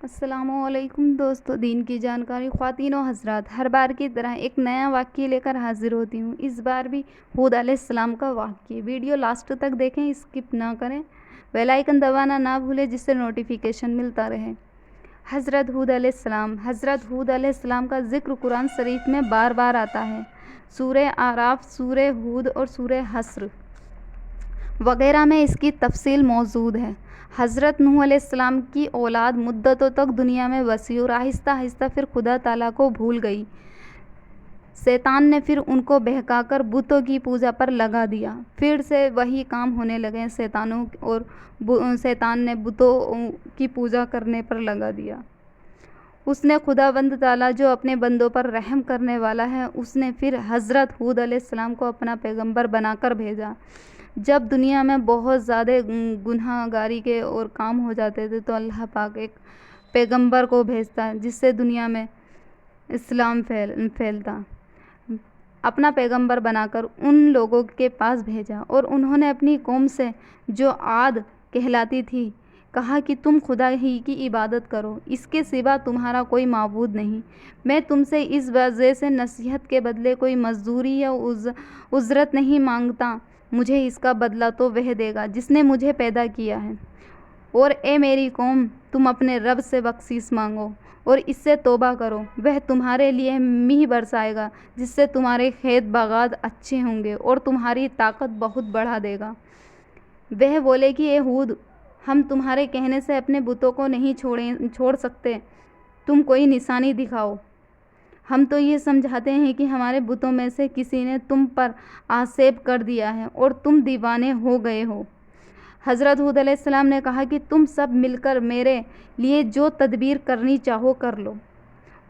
السلام علیکم دوستو، دین کی جانکاری خواتین و حضرات، ہر بار کی طرح ایک نیا واقعہ لے کر حاضر ہوتی ہوں۔ اس بار بھی ہود علیہ السلام کا واقعہ۔ ویڈیو لاسٹ تک دیکھیں، اسکپ نہ کریں، بیل آئیکن دبانا نہ بھولیں جس سے نوٹیفیکیشن ملتا رہے۔ حضرت ہود علیہ السلام۔ حضرت ہود علیہ السلام کا ذکر قرآن شریف میں بار بار آتا ہے۔ سورہ اعراف، سورہ ہود اور سورہ حشر وغیرہ میں اس کی تفصیل موجود ہے۔ حضرت نوح علیہ السلام کی اولاد مدتوں تک دنیا میں بسی اور آہستہ آہستہ پھر خدا تعالیٰ کو بھول گئی۔ شیطان نے پھر ان کو بہکا کر بتوں کی پوجا پر لگا دیا۔ پھر سے وہی کام ہونے لگے، شیطان نے بتوں کی پوجا کرنے پر لگا دیا۔ اس نے خداوند تعالیٰ جو اپنے بندوں پر رحم کرنے والا ہے، اس نے پھر حضرت ہود علیہ السلام کو اپنا پیغمبر بنا کر بھیجا۔ جب دنیا میں بہت زیادہ گناہ گاری کے اور کام ہو جاتے تھے تو اللہ پاک ایک پیغمبر کو بھیجتا ہے جس سے دنیا میں اسلام پھیلتا۔ اپنا پیغمبر بنا کر ان لوگوں کے پاس بھیجا اور انہوں نے اپنی قوم سے جو عاد کہلاتی تھی کہا کہ تم خدا ہی کی عبادت کرو، اس کے سوا تمہارا کوئی معبود نہیں۔ میں تم سے اس وجہ سے نصیحت کے بدلے کوئی مزدوری یا اجرت نہیں مانگتا، مجھے اس کا بدلہ تو وہ دے گا جس نے مجھے پیدا کیا ہے۔ اور اے میری قوم، تم اپنے رب سے بخشش مانگو اور اس سے توبہ کرو، وہ تمہارے لیے میہ برسائے گا جس سے تمہارے کھیت باغات اچھے ہوں گے اور تمہاری طاقت بہت بڑھا دے گا۔ وہ بولے کہ اے ہود، ہم تمہارے کہنے سے اپنے بتوں کو نہیں چھوڑ سکتے، تم کوئی نشانی دکھاؤ۔ ہم تو یہ سمجھاتے ہیں کہ ہمارے بتوں میں سے کسی نے تم پر آشیپ کر دیا ہے اور تم دیوانے ہو گئے ہو۔ حضرت ہود علیہ السلام نے کہا کہ تم سب مل کر میرے لیے جو تدبیر کرنی چاہو کر لو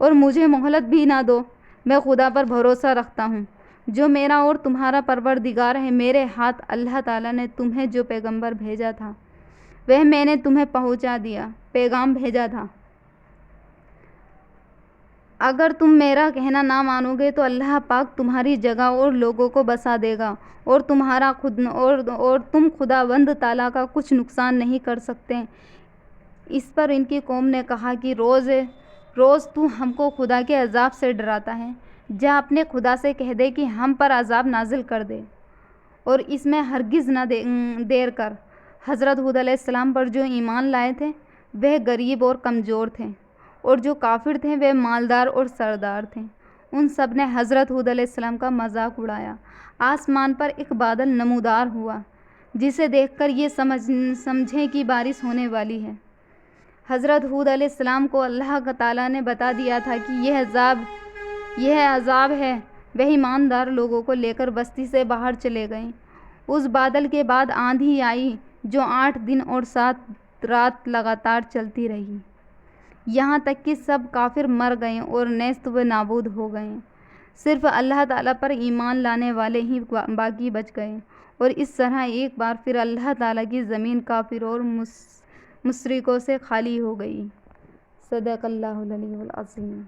اور مجھے مہلت بھی نہ دو۔ میں خدا پر بھروسہ رکھتا ہوں جو میرا اور تمہارا پروردگار ہے۔ میرے ہاتھ اللہ تعالیٰ نے تمہیں جو پیغمبر بھیجا تھا وہ میں نے تمہیں پہنچا دیا، پیغام بھیجا تھا۔ اگر تم میرا کہنا نہ مانو گے تو اللہ پاک تمہاری جگہ اور لوگوں کو بسا دے گا اور تم خداوند تعالیٰ کا کچھ نقصان نہیں کر سکتے۔ اس پر ان کی قوم نے کہا کہ روز تو ہم کو خدا کے عذاب سے ڈراتا ہے، جا اپنے خدا سے کہہ دے کہ ہم پر عذاب نازل کر دے اور اس میں ہرگز نہ دیر کر۔ حضرت ہود علیہ السلام پر جو ایمان لائے تھے وہ غریب اور کمزور تھے اور جو کافر تھے وہ مالدار اور سردار تھے۔ ان سب نے حضرت ہود علیہ السلام کا مذاق اڑایا۔ آسمان پر ایک بادل نمودار ہوا جسے دیکھ کر یہ سمجھیں کہ بارش ہونے والی ہے۔ حضرت ہود علیہ السلام کو اللہ تعالیٰ نے بتا دیا تھا کہ یہ عذاب ہے۔ وہ ایماندار لوگوں کو لے کر بستی سے باہر چلے گئے۔ اس بادل کے بعد آندھی آئی جو 8 دن اور 7 رات لگاتار چلتی رہی، یہاں تک کہ سب کافر مر گئے اور نیست و نابود ہو گئے۔ صرف اللہ تعالیٰ پر ایمان لانے والے ہی باقی بچ گئے اور اس طرح ایک بار پھر اللہ تعالیٰ کی زمین کافروں اور مشرکوں سے خالی ہو گئی۔ صدق اللہ العلی العظیم۔